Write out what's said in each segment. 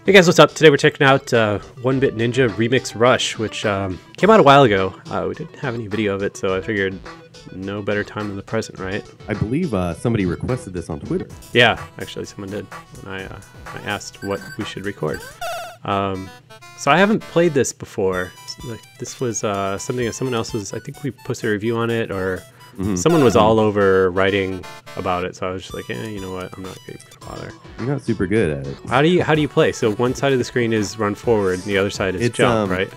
Hey guys, what's up? Today we're checking out One Bit Ninja Remix Rush, which came out a while ago. We didn't have any video of it, so I figured no better time than the present, right? I believe somebody requested this on Twitter. Yeah, actually someone did when I asked what we should record. So I haven't played this before. This was something that someone else was, I think we posted a review on it, or someone was all over writing about it, so I was just like, you know what, I'm not even gonna bother. You're not super good at it. How do you play? So one side of the screen is run forward, and the other side is jump, right?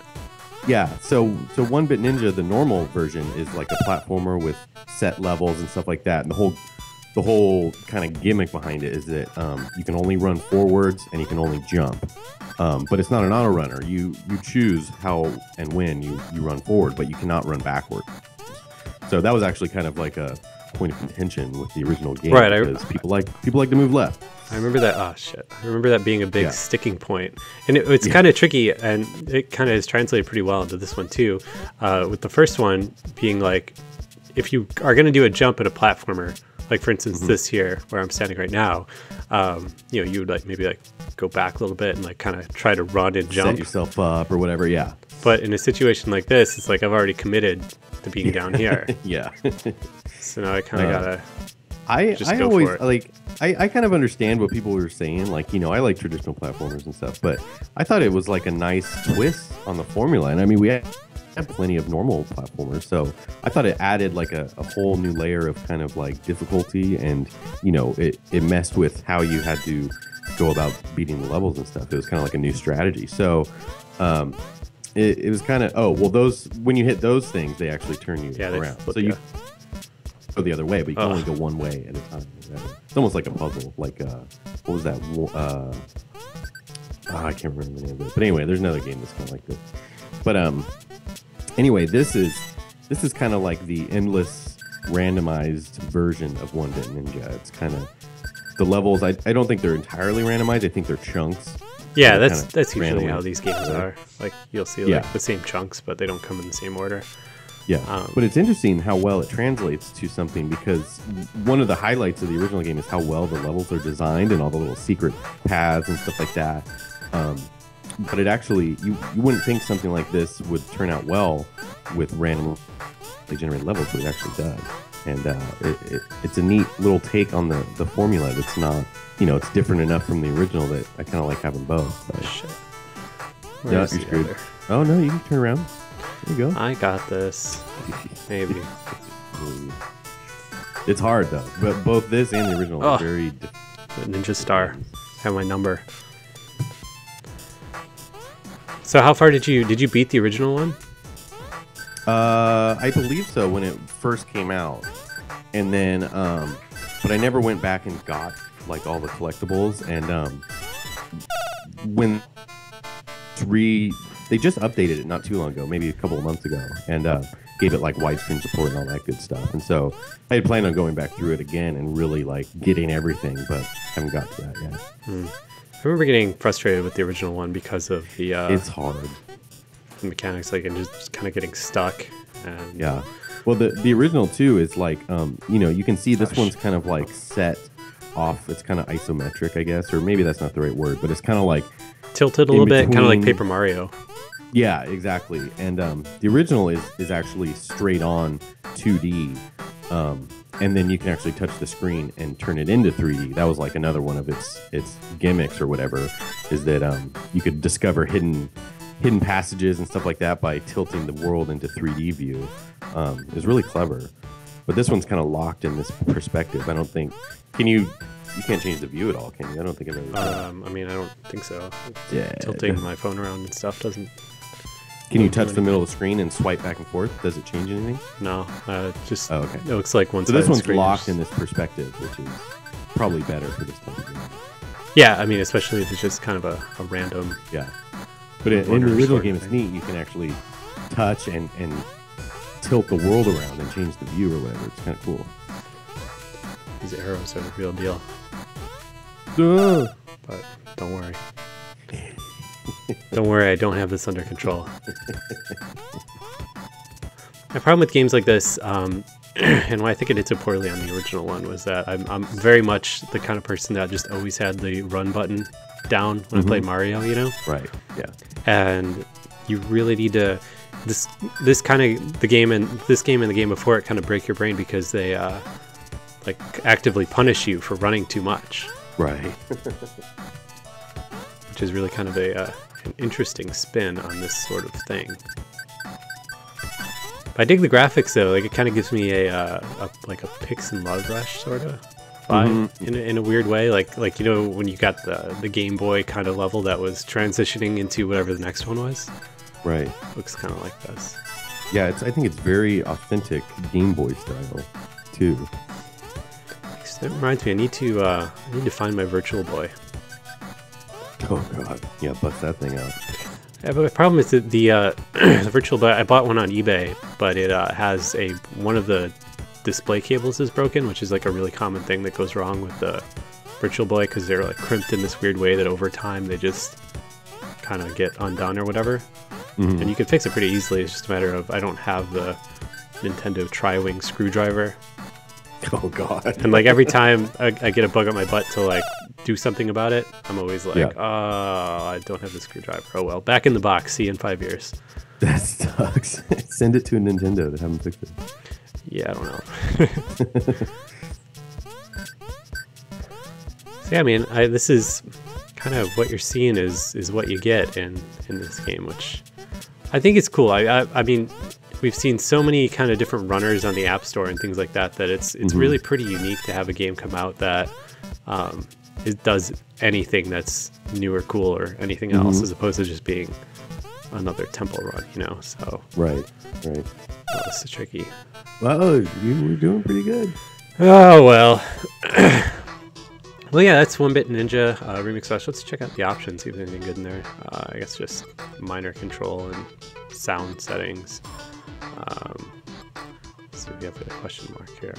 Yeah. So One Bit Ninja, the normal version, is like a platformer with set levels and stuff like that. And the whole kind of gimmick behind it is that you can only run forwards and you can only jump. But it's not an auto runner. You choose how and when you run forward, but you cannot run backward. So that was actually kind of like a point of contention with the original game, right? Because people like to move left. I remember that. Oh shit! I remember that being a big sticking point, and it's kind of tricky, and it kind of is translated pretty well into this one too. With the first one being like, if you are going to do a jump at a platformer, like for instance this here where I'm standing right now, you know, you would maybe go back a little bit and kind of try to run and jump, set yourself up or whatever. Yeah. But in a situation like this, it's like I've already committed to being down here. Yeah. So now I kind of gotta. I always I kind of understand what people were saying. Like, you know, I like traditional platformers and stuff, but I thought it was like a nice twist on the formula. And I mean, we had plenty of normal platformers, so I thought it added like a whole new layer of kind of like difficulty, and you know, it messed with how you had to go about beating the levels and stuff. It was kind of like a new strategy. So it was kind of those, when you hit those things, they actually turn you around. So you go the other way, but you can only go one way at a time. It's almost like a puzzle. Like what was that? I can't remember the name of it. But anyway, there's another game that's kind of like this. But anyway, this is kind of like the endless randomized version of One Bit Ninja. It's kind of the levels. I don't think they're entirely randomized. I think they're chunks. Yeah, that's usually how these games are. Like you'll see the same chunks, but they don't come in the same order. Yeah, but it's interesting how well it translates to something, because one of the highlights of the original game is how well the levels are designed and all the little secret paths and stuff like that. But it actually, you wouldn't think something like this would turn out well with randomly generated levels, but it actually does. And it's a neat little take on the formula that's not, you know, it's different enough from the original that I kind of like having both. But shit. Yeah, you're screwed. Oh no, you can turn around. There you go. I got this. Maybe. It's hard though, but both this and the original are very Ninja Star. Have my number. So how far did you beat the original one? I believe so when it first came out, and then but I never went back and got like all the collectibles. And when they just updated it not too long ago, maybe a couple of months ago, and gave it like widescreen support and all that good stuff. And so I had planned on going back through it again and really like getting everything, but haven't got to that yet. I remember getting frustrated with the original one because of the it's hard. The mechanics, and just kind of getting stuck. And yeah. Well, the original too is like you know, you can see this one's kind of like set off. It's kind of isometric, I guess, or maybe that's not the right word, but it's kind of like tilted a little bit, kind of like Paper Mario. Yeah, exactly. And the original is actually straight on 2D, and then you can actually touch the screen and turn it into 3D. That was like another one of its gimmicks or whatever, is that you could discover hidden passages and stuff like that by tilting the world into 3D view. It was really clever. But this one's kind of locked in this perspective. I don't think you can't change the view at all, can you? I don't think it really does. I mean, I don't think so. Yeah. Tilting my phone around and stuff doesn't. Can you touch the middle of the screen and swipe back and forth? Does it change anything? No, just okay. It looks like one side. So this of the one's screen locked in this perspective, which is probably better for this type of game. Yeah, I mean, especially if it's just kind of a random. Yeah. But in the original game, it's neat. You can actually touch and tilt the world around and change the view or whatever. It's kind of cool. These arrows are the real deal. But don't worry. Don't worry, I don't have this under control. My problem with games like this, and why I think it did so poorly on the original one was that I'm very much the kind of person that just always had the run button down when I played Mario, you know? Right. Yeah. And you really need to this kind of the game and the game before it kind of break your brain because they like actively punish you for running too much. Right. Which is really kind of an interesting spin on this sort of thing. I dig the graphics though. Like it kind of gives me a Pix and Love Rush sort of vibe in a weird way. Like you know when you got the Game Boy kind of level that was transitioning into whatever the next one was. Right. Looks kind of like this. Yeah, I think it's very authentic Game Boy style too. That reminds me, I need to find my Virtual Boy. Oh god, yeah, bust that thing out. Yeah, but the problem is that the Virtual Boy, I bought one on eBay, but it has one of the display cables is broken, which is like a really common thing that goes wrong with the Virtual Boy because they're like crimped in this weird way that over time they just kind of get undone or whatever. And you can fix it pretty easily. It's just a matter of I don't have the Nintendo Tri-Wing screwdriver. Oh god! And like every time I get a bug up my butt to like do something about it, I'm always like, oh, I don't have the screwdriver. Oh well, back in the box. See you in 5 years. That sucks. Send it to a Nintendo to have them fix it. Yeah, I don't know. So yeah, I mean, this is kind of what you're seeing is what you get in this game, which I think is cool. I mean, we've seen so many kind of different runners on the App Store and things like that it's really pretty unique to have a game come out that it does anything that's new or cool or anything else as opposed to just being another temple run, you know? So right. Oh, this is tricky. Well, you were doing pretty good. Oh well. Well, yeah, that's One Bit Ninja Remix Flash. Let's check out the options, see if there's anything good in there. I guess just minor control and sound settings. Let's see if we have a question mark here.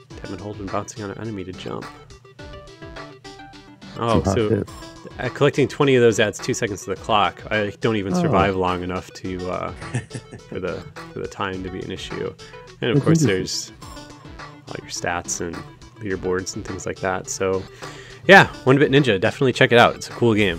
Tap and hold when bouncing on an enemy to jump. Oh, so collecting 20 of those adds 2 seconds to the clock. I don't even survive long enough to for the time to be an issue. And of course, there's all your stats and leaderboards and things like that. So, yeah, One Bit Ninja, definitely check it out. It's a cool game.